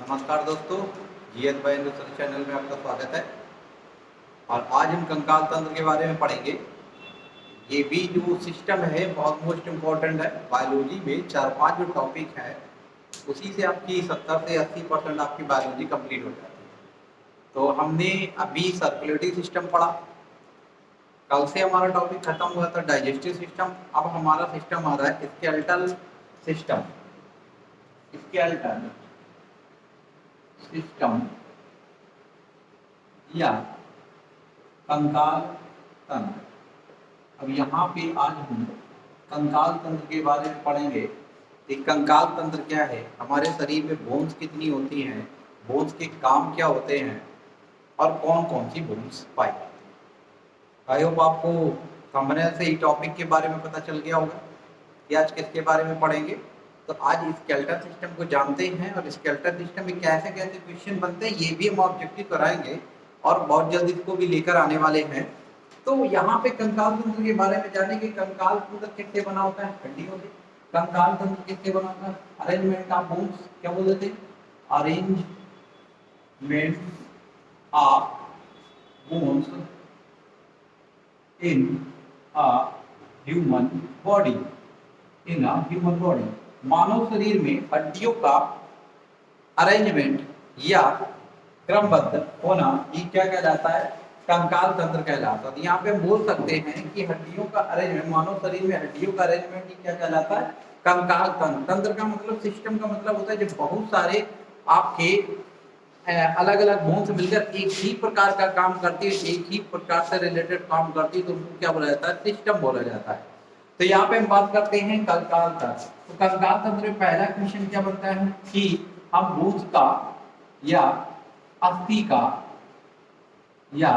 नमस्कार दोस्तों, GS bye research channel में आपका स्वागत है। और आज हम कंकाल तंत्र के बारे में पढ़ेंगे। ये भी जो सिस्टम है बहुत मोस्ट इम्पोर्टेंट है। बायोलॉजी में 4-5 जो टॉपिक है उसी से आपकी 70 से 80% आपकी बायोलॉजी कंप्लीट हो जाती है। तो हमने अभी सर्कुलेटरी सिस्टम पढ़ा, कल से हमारा टॉपिक खत्म हुआ था डाइजेस्टिव सिस्टम। अब हमारा सिस्टम आ रहा है स्केलेटल सिस्टम। स्केलेटल सिस्टम या कंकाल तंत्र। अब यहाँ पे आज हम कंकाल तंत्र के बारे में पढ़ेंगे कि कंकाल तंत्र क्या है, हमारे शरीर में बोन्स कितनी होती हैं, बोन्स के काम क्या होते हैं और कौन कौन सी बोन्स पाई जाती हैं। आई होप आपको थंबनेल से ही टॉपिक के बारे में पता चल गया होगा कि आज किसके बारे में पढ़ेंगे। तो आज स्केलेटल सिस्टम को जानते हैं और स्केलेटल सिस्टम में कैसे कैसे क्वेश्चन बनते हैं ये भी हम ऑब्जेक्टिव कराएंगे और बहुत जल्द इसको भी लेकर आने वाले हैं। तो यहाँ पे कंकाल तंत्र के बारे में जानेंगे। कंकाल तंत्र किससे बना होता है? हड्डियों से। कंकाल तंत्र किससे बना होता है? अरेंजमेंट ऑफ बोन्स, क्या बोलते थे? Arrangement of bones in a human body. In a human body, मानव शरीर में हड्डियों का अरेंजमेंट या क्रमबद्ध होना ये क्या कहलाता है? कंकाल तंत्र कहलाता है। यहाँ पे हम बोल सकते हैं कि हड्डियों का अरेंजमेंट, मानव शरीर में हड्डियों का अरेंजमेंट ये क्या कहलाता है? कंकाल तंत्र। तंत्र का मतलब सिस्टम का मतलब होता है जब बहुत सारे आपके अलग अलग बोन्स मिलकर एक ही प्रकार का काम करती है, एक ही प्रकार से रिलेटेड काम करती है, तो उनको क्या बोला जाता है? सिस्टम बोला जाता है। तो यहाँ पे हम बात करते हैं कंकाल तंत्र। तो कंकाल तंत्र में पहला क्वेश्चन क्या बनता है कि हम बोन्स का या अस्थि का या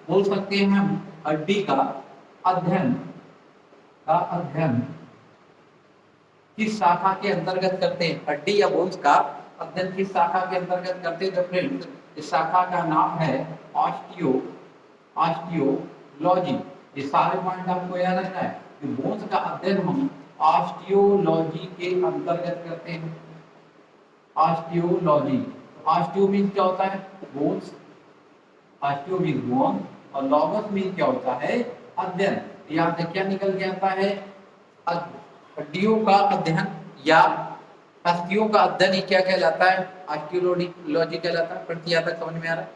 बोल सकते हैं हम हड्डी का अध्ययन किस शाखा के अंतर्गत करते हैं? हड्डी या बोन्स का अध्ययन किस शाखा के अंतर्गत करते हैं? तो फ्रेंड्स, इस शाखा का नाम है ऑस्टियोलॉजी। ये सारे पॉइंट आपको याद रखना है कि बोन्स का अध्ययन हम ऑस्टियोलॉजी के अंतर्गत करते हैं। ऑस्टियोलॉजी, ऑस्टियो मीन्स क्या होता है? बोन्स, ऑस्टियो मीन्स बोन और लॉगस मीन्स क्या होता है? अध्ययन। यहाँ से क्या निकल के आता है? हड्डियों का अध्ययन या अस्थियों का अध्ययन ही क्या कहलाता है? ऑस्टियोलॉजी कहलाता है। पर यहाँ तक समझ में आ रहा है?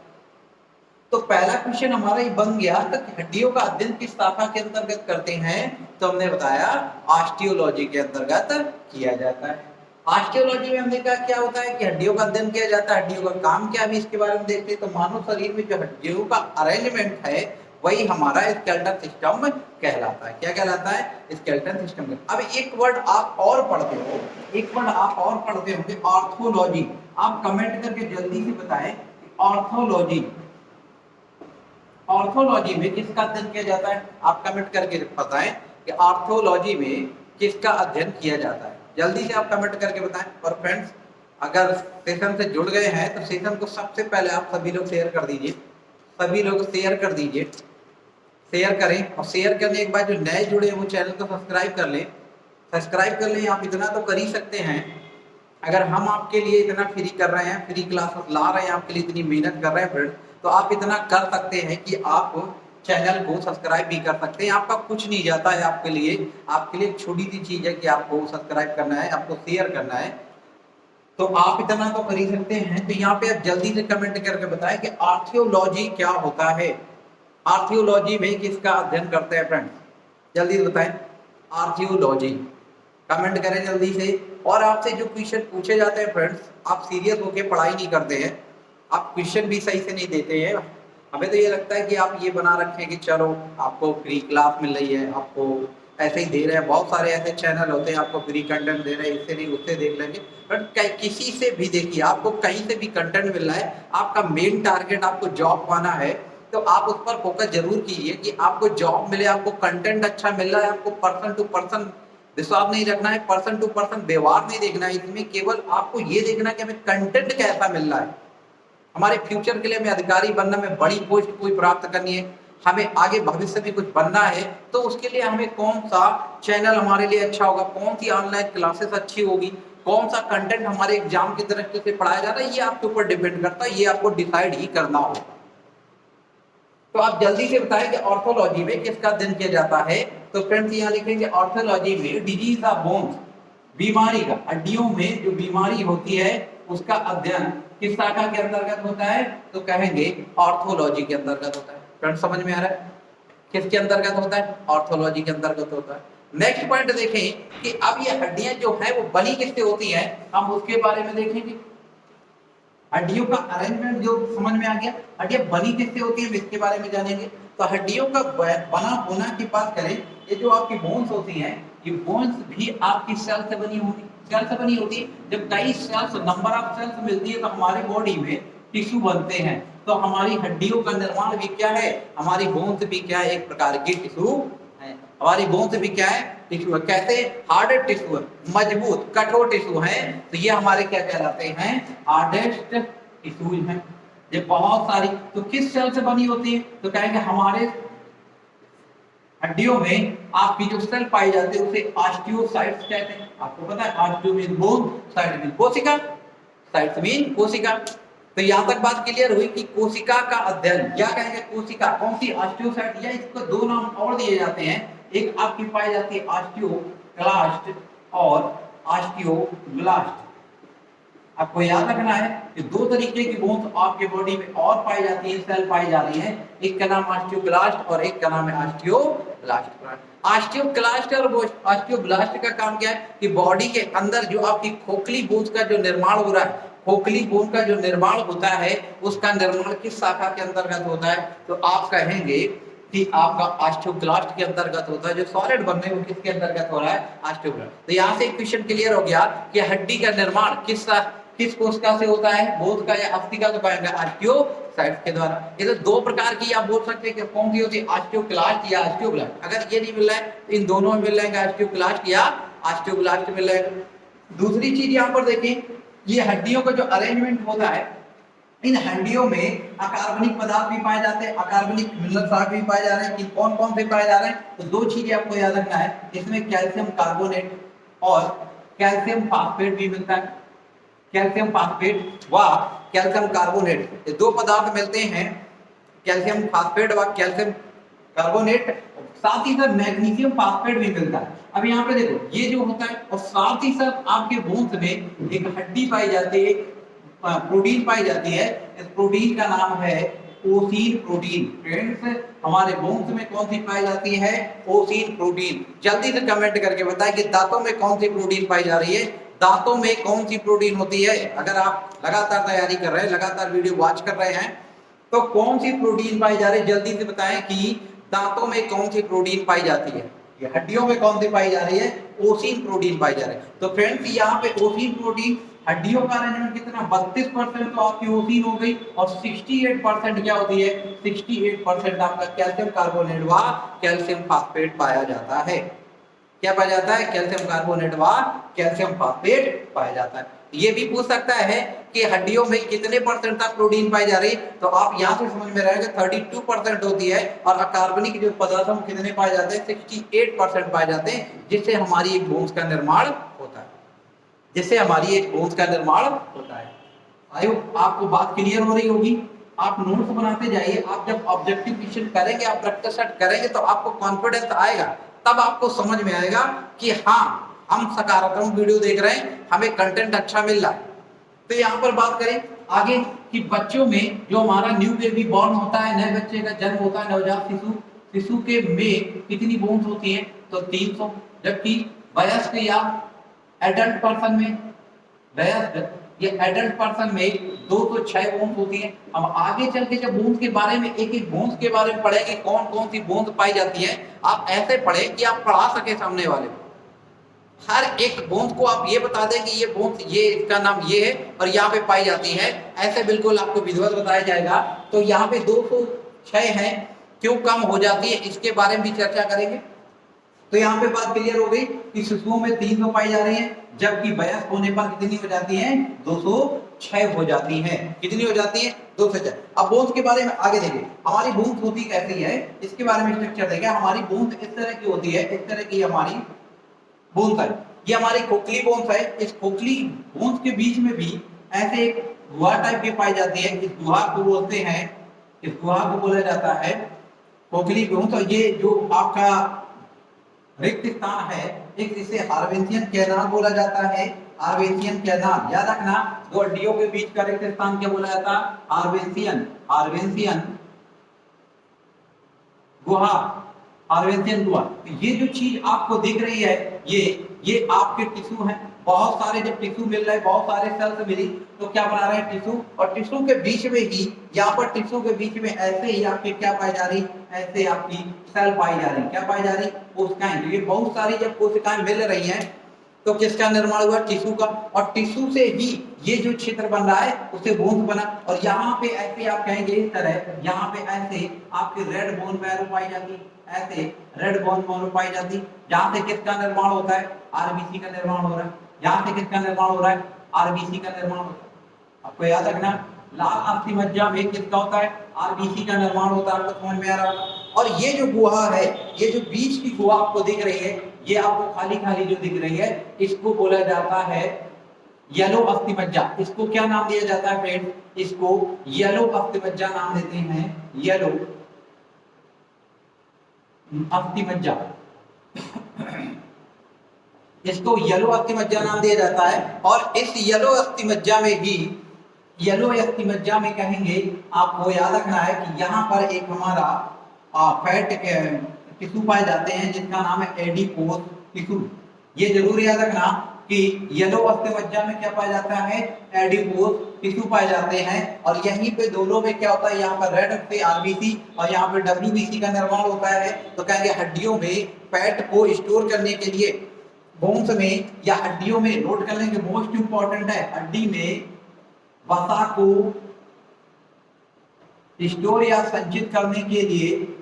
तो पहला क्वेश्चन हमारा ये बन गया तो हड्डियों का अध्ययन किस शाखा के अंतर्गत करते हैं? तो हमने बताया ऑस्टियोलॉजी के अंतर्गत किया जाता है। ऑस्टियोलॉजी में हमने कहा क्या होता है कि हड्डियों का अध्ययन किया जाता है। हड्डियों का काम क्या है इसके बारे में देखते हैं। तो मानव शरीर में जो हड्डियों का अरेंजमेंट है वही हमारा स्केलेटल सिस्टम कहलाता है। क्या कहलाता है? Skeletal system. अब एक वर्ड आप और पढ़ते होंगे, ऑर्थोलॉजी। आप कमेंट करके जल्दी से बताएं ऑर्थोलॉजी। ऑर्थोलॉजी में किसका अध्ययन किया जाता है? आप कमेंट करके बताएं कि ऑर्थोलॉजी में किसका अध्ययन किया जाता है। जल्दी से आप कमेंट करके बताएं। और फ्रेंड्स, अगर सेशन से जुड़ गए हैं तो सेशन को सबसे पहले आप सभी लोग शेयर कर दीजिए। सभी लोग शेयर कर दीजिए, शेयर करें। और शेयर करने के बाद जो नए जुड़े हैं वो चैनल को सब्सक्राइब कर लें। सब्सक्राइब कर लें। आप इतना तो कर ही सकते हैं। अगर हम आपके लिए इतना फ्री कर रहे हैं, फ्री क्लासेस ला रहे हैं, आपके लिए इतनी मेहनत कर रहे हैं फ्रेंड्स, तो आप इतना कर सकते हैं कि आप चैनल को सब्सक्राइब भी कर सकते हैं। आपका कुछ नहीं जाता है। आपके लिए छोटी सी चीज है कि आपको सब्सक्राइब करना है, आपको शेयर करना है। तो आप इतना तो कर ही सकते हैं। तो यहाँ पे आप जल्दी से कमेंट करके बताएं कि आर्थियोलॉजी क्या होता है। आर्थियोलॉजी में किसका अध्ययन करते हैं फ्रेंड्स? जल्दी से बताएं आर्थियोलॉजी। कमेंट करें जल्दी से। और आपसे जो क्वेश्चन पूछे जाते हैं फ्रेंड्स, आप सीरियस होकर पढ़ाई नहीं करते हैं, आप क्वेश्चन भी सही से नहीं देते हैं। हमें तो ये लगता है कि आप ये बना रखे हैं कि चलो आपको फ्री क्लास मिल रही है, आपको ऐसे ही दे रहे हैं। बहुत सारे ऐसे चैनल होते हैं आपको फ्री कंटेंट दे रहे हैं, इससे नहीं उससे देख लेंगे। बट किसी से भी देखिए, आपको कहीं से भी कंटेंट मिल रहा है, आपका मेन टारगेट आपको जॉब पाना है, तो आप उस पर फोकस जरूर कीजिए कि आपको जॉब मिले, आपको कंटेंट अच्छा मिल रहा है। आपको पर्सन टू पर्सन विश्वास नहीं रखना है, पर्सन टू पर्सन व्यवहार नहीं देखना है। इसमें केवल आपको ये देखना है कि हमें कंटेंट कैसा मिल रहा है। हमारे फ्यूचर के लिए हमें अधिकारी बनना, में बड़ी पोस्ट कोई प्राप्त करनी है, हमें आगे भविष्य में कुछ बनना है, तो उसके लिए हमें कौन सा चैनल हमारे लिए अच्छा होगा, कौन सी ऑनलाइन क्लासेस अच्छी होगी, कौन सा कंटेंट हमारे एग्जाम की दृष्टि से पढ़ाया जा रहा है ये आपके ऊपर डिपेंड करता है, ये आपको डिसाइड ही करना होगा। तो आप जल्दी से बताएं कि ऑर्थोलॉजी में किसका अध्ययन किया जाता है। तो फ्रेंड्स यहाँ लिखेंगे ऑर्थोलॉजी में डिजीज ऑफ बोन्स, बीमारी का, हड्डियों में जो बीमारी होती है उसका अध्ययन किस शाखा के अंतर्गत होता है, तो कहेंगे ऑर्थोलॉजी के अंतर्गत होता है। फ्रेंड्स समझ में आ रहा है किसके अंतर्गत होता है, ऑर्थोलॉजी के अंतर्गत होता है। नेक्स्ट पॉइंट देखें कि अब ये हड्डियां जो है वो बनी किससे होती हैं, हम उसके बारे में देखेंगे। हड्डियों का अरेंजमेंट जो समझ में आ गया, हड्डियां बनी किससे होती है इसके बारे में जानेंगे। तो हड्डियों का बना होना की बात करें, ये जो आपकी बोन्स होती हैं, ये बोन्स भी आपकी सेल से बनी होती, सेल से बनी होती है। जब कई सेल्स, नंबर ऑफ सेल्स मिलती है तो हमारी बॉडी में टिश्यू बनते हैं। तो हमारी हड्डियों का निर्माण भी क्या है, हमारी बोन्स भी क्या है, एक प्रकार की टिश्यू है। हमारी बोन्स भी क्या है, टिश्यू है। कैसे, हार्ड टिश्यू है, मजबूत कठोर टिश्यू है। तो ये हमारे क्या कहलाते हैं, हार्डेस्ट टिश्यूज हैं। ये बहुत सारी, तो किस सेल से बनी होती है, तो कहेंगे हमारे हड्डियों में आपकी जो सेल पाई जाती है उसे ऑस्टियोसाइट्स कहते हैं। आपको पता है osteo mean bone, site mean कोशिका, साइट्स मीन कोशिका। तो यहाँ तक बात क्लियर हुई कि कोशिका का अध्ययन, क्या कहेंगे, कोशिका कौन सी, ऑस्टियोसाइट, या इसको दो नाम और दिए जाते हैं। एक आपकी पाई जाती है ऑस्टियोक्लास्ट और ऑस्टियोब्लास्ट। आपको याद रखना है कि दो तरीके की बोन्स आपके बॉडी में और पाई जाती है, सेल पाई जा रही है। एक का नाम ऑस्टियोक्लास्ट और एक का नाम है ऑस्टियोब्लास्ट। ऑस्टियोक्लास्ट और ऑस्टियोब्लास्ट का काम क्या है कि बॉडी के अंदर जो आपकी खोखली बोन्स का जो निर्माण हो रहा है, खोखली बोन का जो निर्माण होता है उसका निर्माण किस शाखा के अंतर्गत होता है, तो आप कहेंगे कि आपका ऑस्टियोक्लास्ट के अंतर्गत होता है। जो सॉलिड बनने है वो किसके अंतर्गत हो रहा है, ऑस्टियोक्लास्ट। तो यहाँ से एक क्वेश्चन क्लियर हो गया कि हड्डी का निर्माण किस कोशिका से होता है, बोध का या अस्थि का, तो कहेंगे ऑस्टियोसाइट्स के द्वारा। ये तो दो प्रकार की आप बोल सकते हैं कि कौन सी होती है, ऑस्टियोक्लास्ट या ऑस्टियोब्लास्ट। अगर ये नहीं मिल रहा है तो इन दोनों में मिल जाएगा, ऑस्टियोक्लास्ट या ऑस्टियोब्लास्ट मिल जाएगा। दूसरी चीज यहाँ पर देखें, ये हड्डियों का जो अरेंजमेंट होता है, इन हड्डियों में अकार्बनिक पदार्थ भी पाए जाते हैं, अकार्बनिक मिनरल्स भी पाए जा रहे हैं। कि कौन कौन से पाए जा रहे हैं, तो दो चीजें आपको याद रखना है, इसमें कैल्शियम कार्बोनेट और कैल्शियम फास्फेट भी मिलता है। कैल्शियम फास्फेट व कैल्शियम कार्बोनेट, ये दो पदार्थ मिलते हैं, कैल्शियम फास्फेट व कैल्शियम कार्बोनेट। साथ ही साथ मैग्नीशियम फास्फेट भी मिलता है। अब यहाँ पे देखो ये जो होता है, और साथ ही साथ आपके बोन्स में एक हड्डी पाई जाती है, प्रोटीन पाई जाती है। इस प्रोटीन का नाम है ओसीन प्रोटीन। फ्रेंड्स हमारे बोन्स में कौन सी पाई जाती है, ओसीन प्रोटीन। जल्दी से कमेंट करके बताएं कि दांतों में कौन सी प्रोटीन पाई जा रही है, दांतों में कौन सी प्रोटीन होती है। अगर आप लगातार तैयारी कर रहे हैं, लगातार वीडियो वॉच कर रहे हैं, तो कौन सी प्रोटीन पाई जा रही है, जल्दी से बताएं कि दांतों में कौन सी प्रोटीन पाई जाती है। ये हड्डियों में कौन सी पाई जा रही है, ओसीन प्रोटीन पाई जा रही है। तो फ्रेंड्स यहाँ पे ओसीन प्रोटीन, हड्डियों का अरेंजमेंट कितना, 32% तो आपकी ओसीन हो गई, और 68% क्या होती है, 68% आपका कैल्शियम कार्बोनेट व कैल्शियम फास्फेट पाया जाता है। क्या पाया जाता है, कैल्शियम कार्बोनेट व कैल्शियम फास्फेट पाया जाता है। ये भी पूछ सकता है कि हड्डियों में कितने परसेंट तक प्रोटीन पाई जा रही है, तो आप यहाँ से समझ में रहेगा 32% होती है, और अकार्बनिक जो पदार्थ हम कितने पाए जाते हैं, 68% पाए जाते हैं, जिससे हमारी एक बोन्स का निर्माण होता है, जिससे हमारी एक बोन्स का निर्माण होता है। आयो आपको बात क्लियर हो रही होगी। आप नोट्स बनाते जाइए, आप जब ऑब्जेक्टिव क्वेश्चन करेंगे, आप प्रैक्टिस सेट करेंगे, तो आपको कॉन्फिडेंस आएगा, तब आपको समझ में आएगा कि हाँ हम सकारात्मक वीडियो देख रहे हैं, हमें कंटेंट अच्छा मिल रहा है। तो यहाँ पर बात करें आगे कि बच्चों में जो हमारा न्यू बेबी बॉर्न होता है, नए बच्चे का जन्म होता है, नवजात शिशु के में कितनी बोन्स होती हैं, तो 300। जबकि वयस्क या एडल्ट पर्सन में, वयस्क या एडल्ट पर्सन में 206 बोन्स होती हैं। अब आगे चल के जब बोन्स के बारे में एक एक बोन्स के बारे में पढ़ेंगे, कौन कौन सी बोन्स पाई जाती है, आप ऐसे पढ़ें कि आप पढ़ा सके सामने वाले को। हर एक बोन्स को आप ये बता दें कि ये बोन्स, ये इसका नाम ये है और यहाँ पे पाई जाती है, ऐसे बिल्कुल आपको विधिवत बताया जाएगा। तो यहाँ पे 206 है, क्यों कम हो जाती है, इसके बारे में भी चर्चा करेंगे। तो यहाँ पे बात क्लियर हो गई कि शिशुओं में 300 पाई जा रही है, जबकि वयस्क होने पर कितनी हो जाती है, 206 हो जाती है। कितनी हो जाती है, 206। अब बोन्स के बारे में आगे देखिए, हमारी बोन्स होती कैसी है, इसके बारे में स्ट्रक्चर देखें। हमारी बोन्स इस तरह की होती है, इस तरह की हमारी बोन्स है। ये हमारी खोखली बोन्स है, इस खोखली बोन्स के बीच में भी ऐसे एक गुहा टाइप की पाई जाती है। इस गुहा को बोलते हैं, इस गुहा को बोला जाता है खोखली बोन्स। और ये जो आपका रिक्त स्थान है, एक इसे हार्वेंसियन कैनाल बोला जाता है। हार्वेंसियन कैनाल याद रखना, दो हड्डियों के बीच का रिक्त स्थान क्या बोला जाता है? हार्वेंसियन, हार्वेंसियन गुहा, हार्वेंसियन गुहा। ये जो चीज आपको दिख रही है, ये आपके टिश्यू हैं। बहुत सारे जब टिश्यू मिल रहे हैं, बहुत सारे सेल्स मिली, तो क्या बना रहे हैं? टिश्यू। और टिश्यू के बीच में ही, यहाँ पर टिश्यू के बीच में ऐसे ही आपकी क्या पाई जा रही? ऐसे आपकी सेल पाई जा रही। क्या पाई जा रही? कोशिकाएं। तो ये बहुत सारी जब कोशिकाएं मिल रही हैं, तो किसका निर्माण हुआ? टिश्यू का। और टिश्यू से ही ये जो क्षेत्र बन रहा है, उसे बोन बना। और यहाँ पे ऐसे आप कहेंगे इस तरह, यहाँ पे ऐसे आपकी रेड बोन मैरो पाई जाती, ऐसे रेड बोन मैरो पाई जाती, जहाँ से किसका निर्माण होता है? आरबीसी का निर्माण हो रहा है। यहाँ से किसका निर्माण हो रहा है? आरबीसी का निर्माण होता है। आपको याद रखना, लाल अस्थि मज्जा में किसका होता है? आरबीसी का निर्माण होता है। आपको समझ में आ रहा होगा। और ये जो गुहा है, ये जो बीच की गुहा आपको दिख रही है, ये आपको खाली खाली जो दिख रही है, इसको बोला जाता है येलो अस्थि मज्जा। इसको क्या नाम दिया जाता है फ्रेंड? इसको येलो अस्थि मज्जा नाम देते हैं। येलो अस्थि मज्जा, इसको येलो अस्थि मज्जा नाम दिया जाता है। और इस येलो अस्थि मज्जा में ही, येलो अस्थि मज्जा में कहेंगे, आपको याद रखना है कि यहाँ पर एक हमारा फैट टिश्यू पाए जाते हैं, जिसका नाम है एडिपोज टिश्यू। ये जरूर याद रखना कि येलो अस्थि मज्जा में क्या पाया जाता है? एडिपोज टिश्यू पाए जाते हैं। और यहीं पे दोनों में क्या होता है? यहाँ पर रेड पे आरबीसी और यहाँ पे डब्ल्यूबीसी का निर्माण होता है। तो कहेंगे हड्डियों में फैट को स्टोर करने के लिए, बोन्स में या हड्डियों में, नोट कर लेंगे मोस्ट इंपॉर्टेंट है, हड्डी में वसा को स्टोर या संचित करने के लिए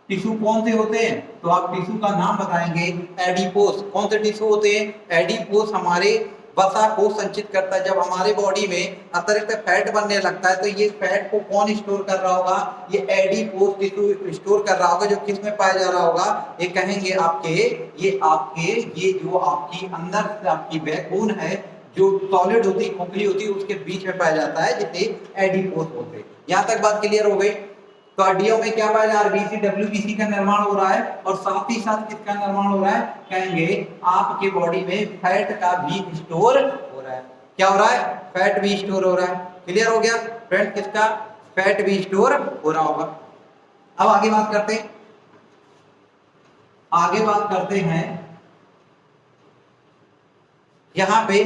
टिश्यू कौन से होते हैं? तो आप टिश्यू का नाम बताएंगे, एडिपोज। कौन से टिश्यू होते हैं? एडिपोज हमारे वसा को संचित करता है। जब हमारे बॉडी में अतिरिक्त फैट बनने लगता है, तो ये फैट को कौन स्टोर कर रहा होगा? ये एडिपोज टिश्यू स्टोर कर रहा होगा। जो किस में पाया जा रहा होगा? ये कहेंगे आपके, ये जो आपकी अंदर से आपकी बैकबोन है, जो सॉलिड होती है, खोखली होती है, उसके बीच में पाया जाता है, जिसे एडिपोज बोलते हैं। यहाँ तक बात क्लियर हो गई? तो हड्डियों में क्या पाया जा रहा है? आरबीसी, डब्ल्यूबीसी का निर्माण हो रहा है। और साथ ही साथ किसका निर्माण हो रहा है? कहेंगे आपके बॉडी में फैट का भी स्टोर हो रहा है। क्या हो रहा है? फैट भी स्टोर हो रहा है। क्लियर हो गया फ्रेंड? किसका? फैट भी स्टोर हो रहा होगा। अब आगे बात करते हैं, यहाँ पे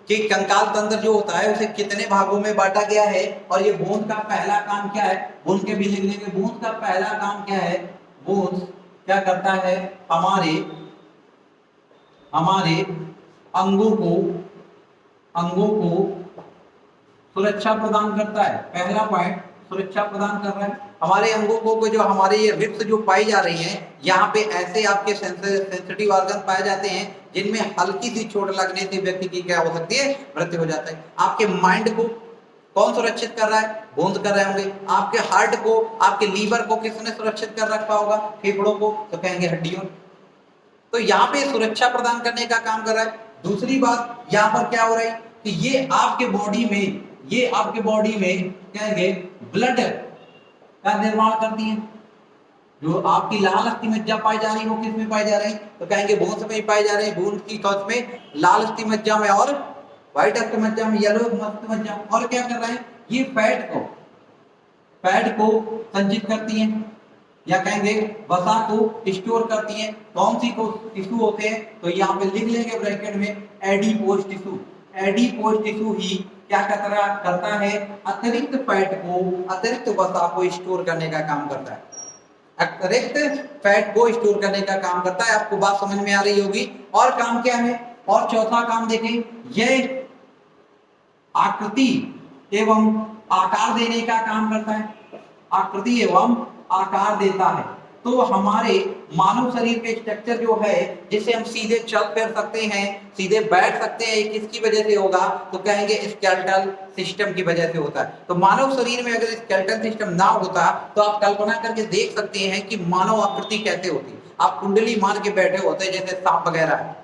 कि कंकाल तंत्र जो होता है, उसे कितने भागों में बांटा गया है। और ये बोन का पहला काम क्या है? बोन के भी लिख लेंगे। बोन का पहला काम क्या है? बोन क्या करता है? हमारे अंगों को सुरक्षा प्रदान करता है। पहला पॉइंट, सुरक्षा प्रदान कर रहा है हमारे अंगों को। जो हमारे ये रिब्स जो पाई जा रही हैं, यहाँ पे ऐसे आपके सेंसिटिव ऑर्गन पाए जाते हैं, जिनमें हल्की सी चोट लगने से व्यक्ति की क्या हो सकती है? मृत्यु हो जाता है। आपके माइंड को कौन सुरक्षित कर रहा है? बोन्स कर रहे होंगे। आपके हार्ट को, आपके लीवर को किसने सुरक्षित कर रखा होगा? फेफड़ों को, तो कहेंगे हड्डियों। तो यहाँ पे सुरक्षा प्रदान करने का काम कर रहा है। दूसरी बात यहाँ पर क्या हो रहा है कि ये आपके बॉडी में कहेंगे ब्लड का निर्माण करती है। जो आपकी लाल अस्थि मज्जा पाई जा रही है, वो किस में पाई जा रही है? तो कहेंगे बोन्स में ही पाई जा रही है। बोन की कौन में? लाल अस्थि मज्जा में और व्हाइट अस्थि मज्जा में, येलो अस्थि मज्जा। और क्या कर रहा है? ये फैट को संचित करती है, या कहेंगे वसा को स्टोर करती है। कौन सी को टिश्यू होते हैं? तो यहाँ पे लिख लेंगे ब्रैकेट में, एडिपोज टिश्यू। एडिपोज टिश्यू ही क्या करता है? अतिरिक्त फैट को, अतिरिक्त वसा को स्टोर करने का काम करता है। अतिरिक्त फैट को स्टोर करने का काम करता है। आपको बात समझ में आ रही होगी। और काम क्या है? और चौथा काम देखें, यह आकृति एवं आकार देने का काम करता है। आकृति एवं आकार देता है। तो हमारे मानव शरीर के स्ट्रक्चर जो है, जिससे हम सीधे चल फिर सकते हैं, सीधे बैठ सकते हैं, किसकी वजह से होगा? तो कहेंगे स्केलेटल सिस्टम की वजह से होता है। तो मानव शरीर में अगर स्केलेटल सिस्टम ना होता तो आप कल्पना करके देख सकते हैं कि मानव आकृति कैसे होती। आप कुंडली मान के बैठे होते हैं जैसे सांप वगैरह है।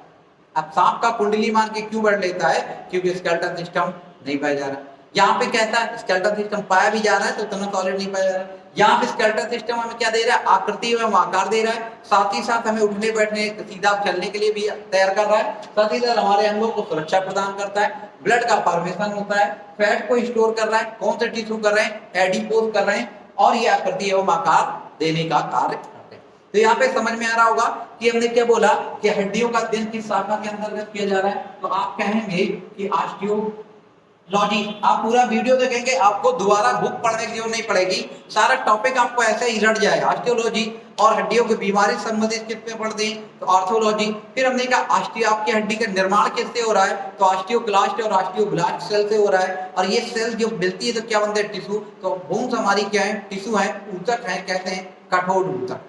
अब सांप का कुंडली मान के क्यों बैठ लेता है? क्योंकि स्केलेटल सिस्टम नहीं पाया जा रहा। यहाँ पे कैसा स्केलेटल सिस्टम पाया भी जा रहा है तो उतना सॉलिड नहीं पाया जा रहा। यहाँ पे स्केलेटल सिस्टम हमें क्या दे रहा है? आकृति में आकार दे रहा है, साथ ही साथ हमें उठने बैठने सीधा चलने के लिए भी तैयार कर रहा है, साथ ही साथ हमारे अंगों को सुरक्षा प्रदान करता है, ब्लड का फॉर्मेशन होता है, फैट को स्टोर कर रहा है, कौन से टिश्यू कर रहे हैं? एडिपोज कर रहे हैं, और ये आकृति एवं आकार देने का कार्य करते हैं। तो यहाँ पे समझ में आ रहा होगा कि हमने क्या बोला कि हड्डियों का अध्ययन किस शाखा के अंतर्गत किया जा रहा है? तो आप कहेंगे कि ऑस्टियोलॉजी। आप पूरा वीडियो देखेंगे, आपको दोबारा बुक पढ़ने की जरूरत नहीं पड़ेगी, सारा टॉपिक आपको ऐसे ही रट जाएगा। ऑस्टियोलॉजी और हड्डियों की बीमारी से संबंधित किस पे पढ़ते हैं? तो ऑर्थोलॉजी। फिर हमने कहा आपकी हड्डी का निर्माण किससे हो रहा है? तो ऑस्टियोक्लास्ट और ऑस्टियोब्लास्ट सेल से हो रहा है, और ये सेल जो मिलती है तो क्या बनते हैं? टिश्यू। तो बोन्स हमारी क्या है? टिश्यू है, ऊतक है, कैसे हैं? कठोर ऊतक।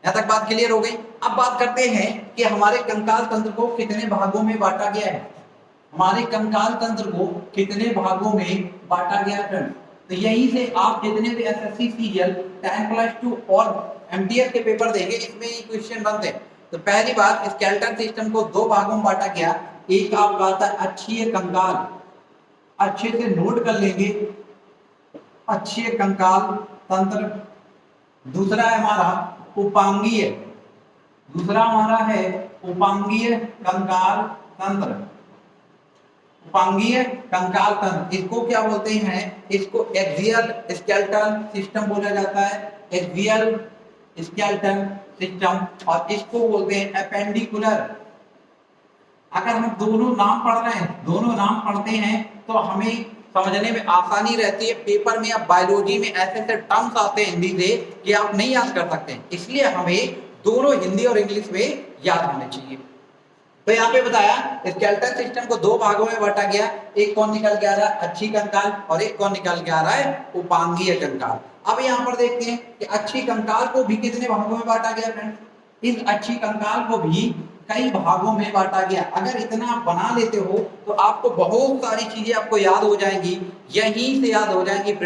यहाँ तक बात क्लियर हो गई। अब बात करते हैं कि हमारे कंकाल तंत्र को कितने भागों में बांटा गया है। हमारे कंकाल तंत्र को कितने भागों में बांटा गया है? तो यहीं से आप जितने भी एसएससी सीजीएल 10+2 और एमटीएस के पेपर देंगे, इसमें ये क्वेश्चन बनते हैं। तो पहली बात, स्केलेटल सिस्टम को दो भागों में बांटा गया। एक आपका आता है अक्षीय कंकाल, अच्छे से नोट कर लेंगे, अक्षीय कंकाल तंत्र। दूसरा है हमारा उपांगीय, दूसरा हमारा है उपांगीय कंकाल तंत्र। उपांगीय कंकाल तंत्र, इसको क्या बोलते हैं? इसको एक्सियल स्केलेटल सिस्टम बोला जाता है, एक्सियल स्केलेटल सिस्टम, और इसको बोलते हैं एपेंडिकुलर। अगर हम दोनों नाम पढ़ रहे हैं, दोनों नाम पढ़ते हैं तो हमें समझने में आसानी रहती है। पेपर में या बायोलॉजी में ऐसे ऐसे टर्म्स आते हैं हिंदी से कि आप नहीं याद कर सकते, इसलिए हमें दोनों हिंदी और इंग्लिश में याद होने चाहिए। तो यहाँ पे बताया स्केलेटल सिस्टम को दो भागों में बांटा गया। एक कौन निकल के आ रहा है? अक्षीय कंकाल, और एक कौन निकल के आ रहा है? उपांगीय कंकाल। अब यहाँ पर देखते हैं कि अक्षीय कंकाल को भी कितने भागों में बांटा गया फ्रेंड्स? इस अक्षीय कंकाल को भी कई भागों में बांटा गया। अगर इतना आप बना लेते हो तो आपको बहुत सारी चीजें आपको याद हो जाएंगी, यहीं से याद हो जाएंगी।